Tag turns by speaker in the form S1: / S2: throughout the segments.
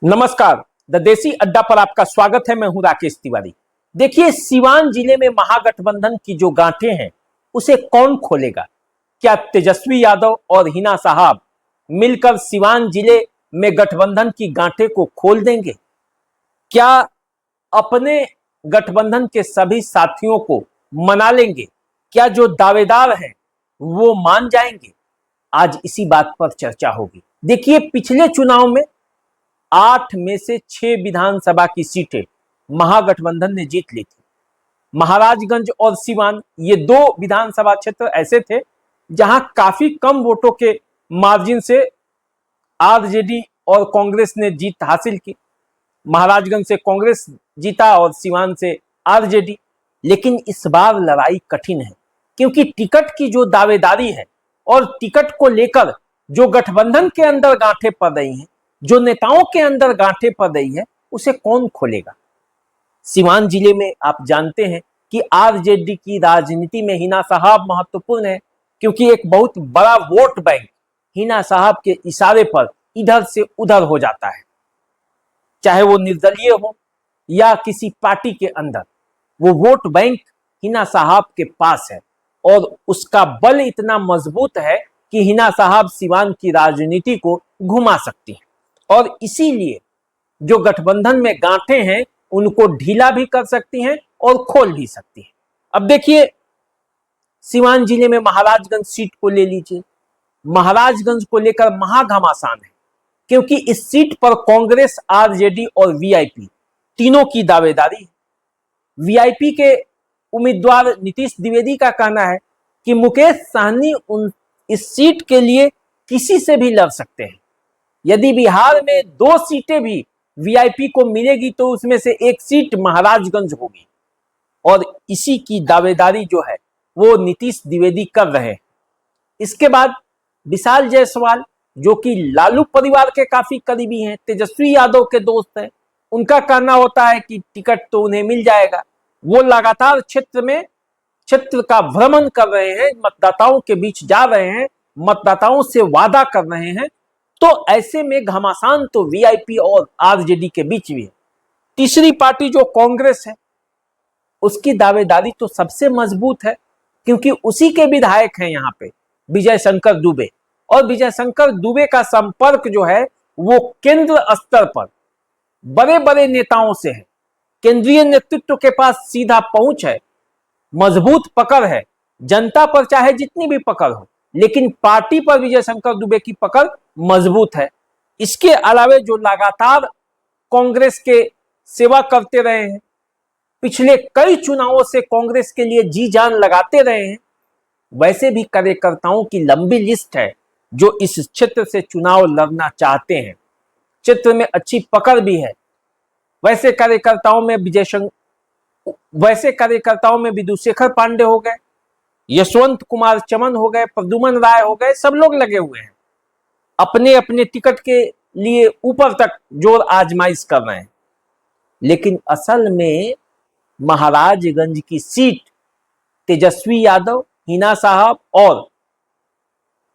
S1: नमस्कार, द देसी अड्डा पर आपका स्वागत है। मैं हूं राकेश तिवारी। देखिए, सिवान जिले में महागठबंधन की जो गांठें हैं उसे कौन खोलेगा? क्या तेजस्वी यादव और हिना साहब मिलकर सिवान जिले में गठबंधन की गांठें को खोल देंगे? क्या अपने गठबंधन के सभी साथियों को मना लेंगे? क्या जो दावेदार हैं वो मान जाएंगे? आज इसी बात पर चर्चा होगी। देखिए, पिछले चुनाव में 8 में से 6 विधानसभा की सीटें महागठबंधन ने जीत ली थी। महाराजगंज और सिवान, ये 2 विधानसभा क्षेत्र ऐसे थे जहां काफी कम वोटों के मार्जिन से आरजेडी और कांग्रेस ने जीत हासिल की। महाराजगंज से कांग्रेस जीता और सिवान से आरजेडी। लेकिन इस बार लड़ाई कठिन है, क्योंकि टिकट की जो दावेदारी है और टिकट को लेकर जो गठबंधन के अंदर गांठें पड़ रही हैं, जो नेताओं के अंदर गांठें पड़ रही है, उसे कौन खोलेगा? सिवान जिले में आप जानते हैं कि आरजेडी की राजनीति में हिना साहब महत्वपूर्ण है, क्योंकि एक बहुत बड़ा वोट बैंक हिना साहब के इशारे पर इधर से उधर हो जाता है। चाहे वो निर्दलीय हो या किसी पार्टी के अंदर, वो वोट बैंक हिना साहब के पास है और उसका बल इतना मजबूत है कि हिना साहब सिवान की राजनीति को घुमा सकती है। और इसीलिए जो गठबंधन में गांठें हैं उनको ढीला भी कर सकती हैं और खोल भी सकती हैं। अब देखिए, सिवान जिले में महाराजगंज सीट को ले लीजिए। महाराजगंज को लेकर महाघमासान है, क्योंकि इस सीट पर कांग्रेस, आरजेडी और वीआईपी तीनों की दावेदारी है। वीआईपी के उम्मीदवार नीतीश द्विवेदी का कहना है कि मुकेश सहनी इस सीट के लिए किसी से भी लड़ सकते हैं। यदि बिहार में 2 सीटें भी वीआईपी को मिलेगी तो उसमें से 1 सीट महाराजगंज होगी, और इसी की दावेदारी जो है वो नीतीश द्विवेदी कर रहे हैं। इसके बाद विशाल जायसवाल, जो कि लालू परिवार के काफी करीबी हैं, तेजस्वी यादव के दोस्त हैं, उनका कहना होता है कि टिकट तो उन्हें मिल जाएगा। वो लगातार क्षेत्र का भ्रमण कर रहे हैं, मतदाताओं के बीच जा रहे हैं, मतदाताओं से वादा कर रहे हैं। तो ऐसे में घमासान तो वीआईपी और आरजेडी के बीच भी है। तीसरी पार्टी जो कांग्रेस है, उसकी दावेदारी तो सबसे मजबूत है, क्योंकि उसी के विधायक हैं यहाँ पे विजय शंकर दुबे, और विजय शंकर दुबे का संपर्क जो है वो केंद्र स्तर पर बड़े बड़े नेताओं से है। केंद्रीय नेतृत्व के पास सीधा पहुंच है, मजबूत पकड़ है। जनता पर चाहे जितनी भी पकड़ हो, लेकिन पार्टी पर विजय शंकर दुबे की पकड़ मजबूत है। इसके अलावा जो लगातार कांग्रेस के सेवा करते रहे हैं, पिछले कई चुनावों से कांग्रेस के लिए जी जान लगाते रहे हैं, वैसे भी कार्यकर्ताओं की लंबी लिस्ट है जो इस क्षेत्र से चुनाव लड़ना चाहते हैं। क्षेत्र में अच्छी पकड़ भी है। वैसे कार्यकर्ताओं में विदुशेखर पांडे हो गए, यशवंत कुमार चमन हो गए, प्रद्युमन राय हो गए, सब लोग लगे हुए हैं, अपने अपने टिकट के लिए ऊपर तक जोर आजमाइश कर रहे हैं। लेकिन असल में महाराजगंज की सीट तेजस्वी यादव, हिना साहब और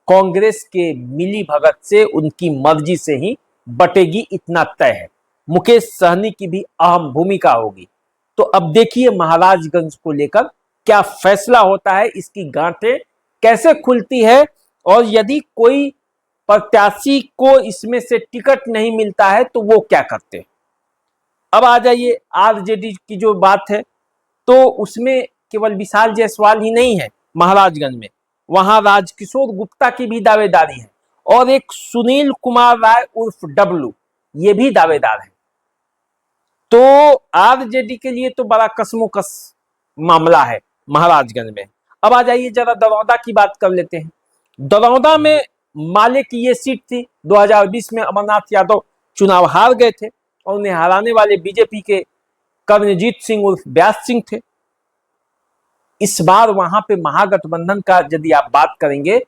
S1: कांग्रेस के मिली भगत से, उनकी मर्जी से ही बटेगी, इतना तय है। मुकेश सहनी की भी अहम भूमिका होगी। तो अब देखिए महाराजगंज को लेकर क्या फैसला होता है, इसकी गांठें कैसे खुलती है, और यदि कोई प्रत्याशी को इसमें से टिकट नहीं मिलता है तो वो क्या करते हैं। अब आ जाइए आरजेडी की जो बात है, तो उसमें केवल विशाल जायसवाल ही नहीं है महाराजगंज में, वहां राजकिशोर गुप्ता की भी दावेदारी है, और एक सुनील कुमार राय उर्फ डब्लू, ये भी दावेदार है। तो आरजेडी के लिए तो बड़ा कसमोकस मामला है महाराजगंज में। अब आ जाइए जरा दरौदा की बात कर लेते हैं। दरौदा में माले की ये सीट थी। 2020 में अमरनाथ यादव चुनाव हार गए थे और उन्हें हराने वाले बीजेपी के कर्णजीत सिंह उर्फ व्यास सिंह थे। इस बार वहां पे महागठबंधन का यदि आप बात करेंगे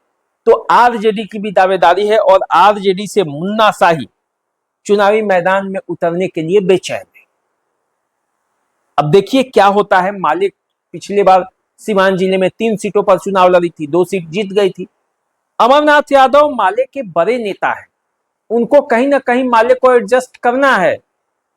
S1: तो आरजेडी की भी दावेदारी है, और आरजेडी से मुन्ना शाही चुनावी मैदान में उतरने के लिए बेचैन है। अब देखिए क्या होता है। मालिक पिछले बार सिवान जिले में 3 सीटों पर चुनाव लड़ी थी, 2 सीट जीत गई थी। अमरनाथ यादव माले के बड़े नेता हैं, उनको कहीं ना कहीं माले को एडजस्ट करना है,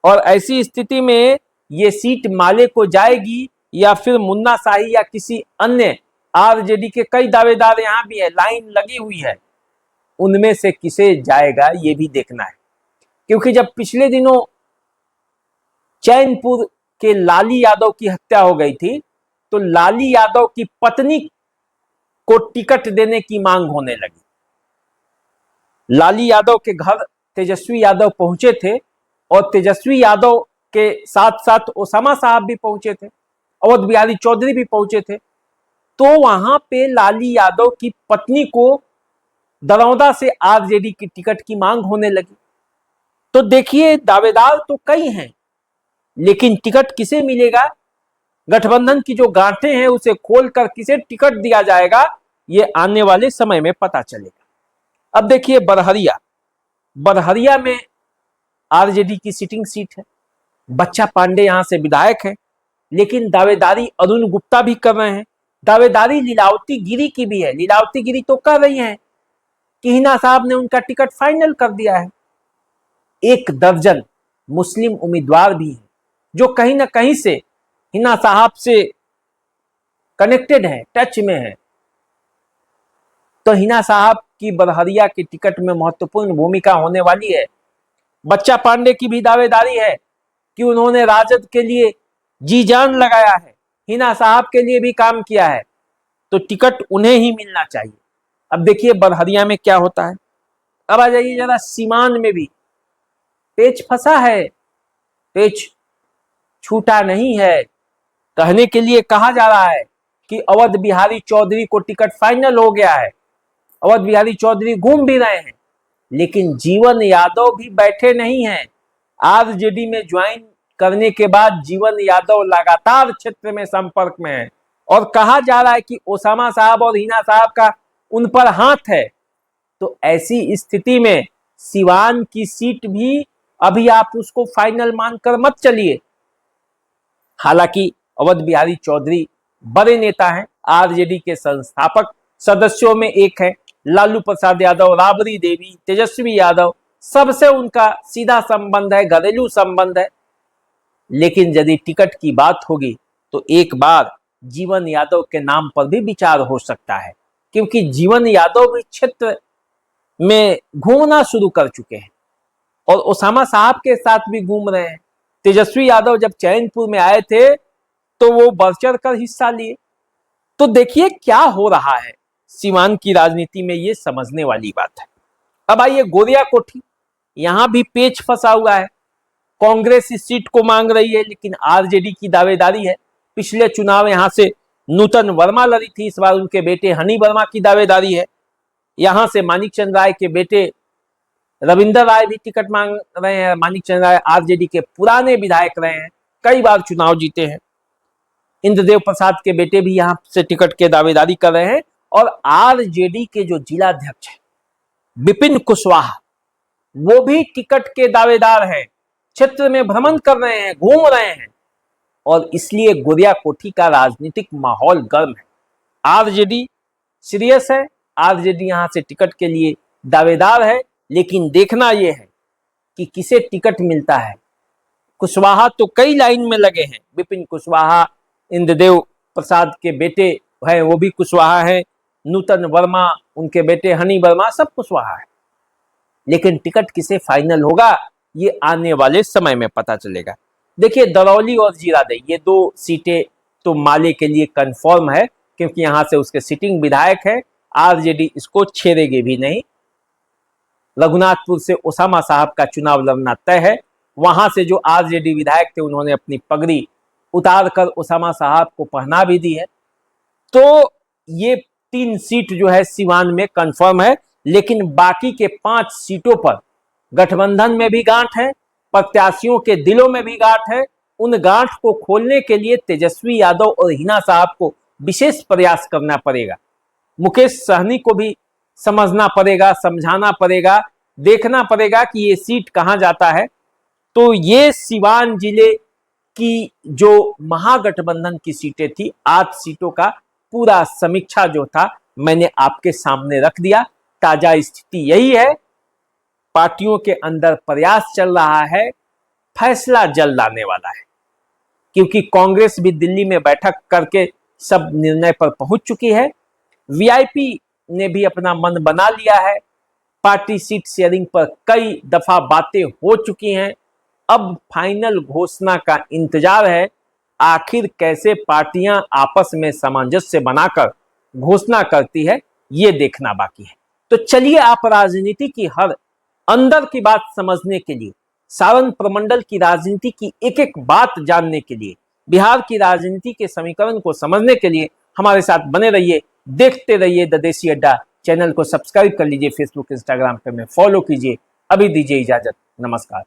S1: और ऐसी स्थिति में ये सीट माले को जाएगी या फिर मुन्ना शाही या किसी अन्य, आरजेडी के कई दावेदार यहां भी है, लाइन लगी हुई है, उनमें से किसे जाएगा ये भी देखना है। क्योंकि जब पिछले दिनों चैनपुर के लाली यादव की हत्या हो गई थी, तो लाली यादव की पत्नी को टिकट देने की मांग होने लगी। लाली यादव के घर तेजस्वी यादव पहुंचे थे, और तेजस्वी यादव के साथ साथ ओसामा साहब भी पहुंचे थे, अवध बिहारी चौधरी भी पहुंचे थे। तो वहां पे लाली यादव की पत्नी को दरौदा से आरजेडी की टिकट की मांग होने लगी। तो देखिए, दावेदार तो कई हैं, लेकिन टिकट किसे मिलेगा, गठबंधन की जो गांठें हैं उसे खोलकर किसे टिकट दिया जाएगा, ये आने वाले समय में पता चलेगा। अब देखिए, बरहरिया में आरजेडी की सिटिंग सीट है, बच्चा पांडे यहां से विधायक है, लेकिन दावेदारी अरुण गुप्ता भी कर रहे हैं, दावेदारी लीलावती गिरी की भी है। लीलावती गिरी तो कर रही हैं कि हिना साहब ने उनका टिकट फाइनल कर दिया है। 1 दर्जन मुस्लिम उम्मीदवार भी हैं जो कहीं ना कहीं से हिना साहब से कनेक्टेड है, टच में है। तो हिना साहब की बरहरिया की टिकट में महत्वपूर्ण भूमिका होने वाली है। बच्चा पांडे की भी दावेदारी है कि उन्होंने राजद के लिए जी जान लगाया है, हिना साहब के लिए भी काम किया है, तो टिकट उन्हें ही मिलना चाहिए। अब देखिए बरहरिया में क्या होता है। अब आ जाइए जरा सीवान में भी पेच फंसा है, पेच छूटा नहीं है। कहने के लिए कहा जा रहा है कि अवध बिहारी चौधरी को टिकट फाइनल हो गया है, अवध बिहारी चौधरी घूम भी रहे हैं, लेकिन जीवन यादव भी बैठे नहीं हैं। आरजेडी में ज्वाइन करने के बाद जीवन यादव लगातार क्षेत्र में संपर्क में है, और कहा जा रहा है कि ओसामा साहब और हिना साहब का उन पर हाथ है। तो ऐसी स्थिति में सिवान की सीट भी अभी आप उसको फाइनल मानकर मत चलिए। हालांकि अवध बिहारी चौधरी बड़े नेता हैं, आरजेडी के संस्थापक सदस्यों में एक है। लालू प्रसाद यादव, राबड़ी देवी, तेजस्वी यादव, सबसे उनका सीधा संबंध है, घरेलू संबंध है। लेकिन यदि टिकट की बात होगी तो एक बार जीवन यादव के नाम पर भी विचार हो सकता है, क्योंकि जीवन यादव भी क्षेत्र में घूमना शुरू कर चुके हैं और ओसामा साहब के साथ भी घूम रहे हैं। तेजस्वी यादव जब चैनपुर में आए थे तो वो बढ़ चढ़ कर हिस्सा लिए। तो देखिए क्या हो रहा है सीवान की राजनीति में, ये समझने वाली बात है। अब आइए गोरिया कोठी, यहां भी पेच फंसा हुआ है। कांग्रेस इस सीट को मांग रही है, लेकिन आरजेडी की दावेदारी है। पिछले चुनाव यहां से नूतन वर्मा लड़ी थी, इस बार उनके बेटे हनी वर्मा की दावेदारी है। यहां से मानिक चंद राय के बेटे रविंदर राय भी टिकट मांग रहे हैं। मानिक चंद राय आरजेडी के पुराने विधायक रहे हैं, कई बार चुनाव जीते हैं। इंद्रदेव प्रसाद के बेटे भी यहां से टिकट के दावेदारी कर रहे हैं। और आरजेडी के जो जिलाध्यक्ष है विपिन कुशवाहा, वो भी टिकट के दावेदार हैं, क्षेत्र में भ्रमण कर रहे हैं, घूम रहे हैं, और इसलिए गोरिया कोठी का राजनीतिक माहौल गर्म है। आरजेडी सीरियस है, आरजेडी यहां से टिकट के लिए दावेदार है, लेकिन देखना यह है कि किसे टिकट मिलता है। कुशवाहा तो कई लाइन में लगे हैं, विपिन कुशवाहा, इंद्रदेव प्रसाद के बेटे हैं वो भी कुशवाहा है, नूतन वर्मा, उनके बेटे हनी वर्मा, सब कुशवाहा है। लेकिन टिकट किसे फाइनल होगा ये आने वाले समय में पता चलेगा। देखिए दरौली और जीरादेई, ये 2 सीटें तो माले के लिए कंफर्म है, क्योंकि यहां से उसके सिटिंग विधायक है। आरजेडी इसको छेड़ेगी भी नहीं। रघुनाथपुर से ओसामा साहब का चुनाव लड़ना तय है। वहां से जो आरजेडी विधायक थे उन्होंने अपनी पगड़ी उतार कर ओसामा साहब को पहना भी दी है। तो ये 3 सीट जो है सिवान में कंफर्म है, लेकिन बाकी के 5 सीटों पर गठबंधन में भी गांठ है, प्रत्याशियों के दिलों में भी गांठ है। उन गांठ को खोलने के लिए तेजस्वी यादव और हिना साहब को विशेष प्रयास करना पड़ेगा। मुकेश सहनी को भी समझना पड़ेगा, समझाना पड़ेगा, देखना पड़ेगा कि ये सीट कहां जाता है। तो ये सिवान जिले की जो महागठबंधन की सीटें थी, 8 सीटों का पूरा समीक्षा जो था मैंने आपके सामने रख दिया। ताजा स्थिति यही है पार्टियों के अंदर प्रयास चल रहा है, फैसला जल्द आने वाला है, क्योंकि कांग्रेस भी दिल्ली में बैठक करके सब निर्णय पर पहुंच चुकी है। वीआईपी ने भी अपना मन बना लिया है। पार्टी सीट शेयरिंग पर कई दफा बातें हो चुकी हैं। अब फाइनल घोषणा का इंतजार है। आखिर कैसे पार्टियां आपस में सामंजस्य बनाकर घोषणा करती है, ये देखना बाकी है। तो चलिए, आप राजनीति की हर अंदर की बात समझने के लिए, सारण प्रमंडल की राजनीति की एक एक बात जानने के लिए, बिहार की राजनीति के समीकरण को समझने के लिए हमारे साथ बने रहिए, देखते रहिए द देसी अड्डा। चैनल को सब्सक्राइब कर लीजिए, फेसबुक इंस्टाग्राम पे में फॉलो कीजिए। अभी दीजिए इजाजत, नमस्कार।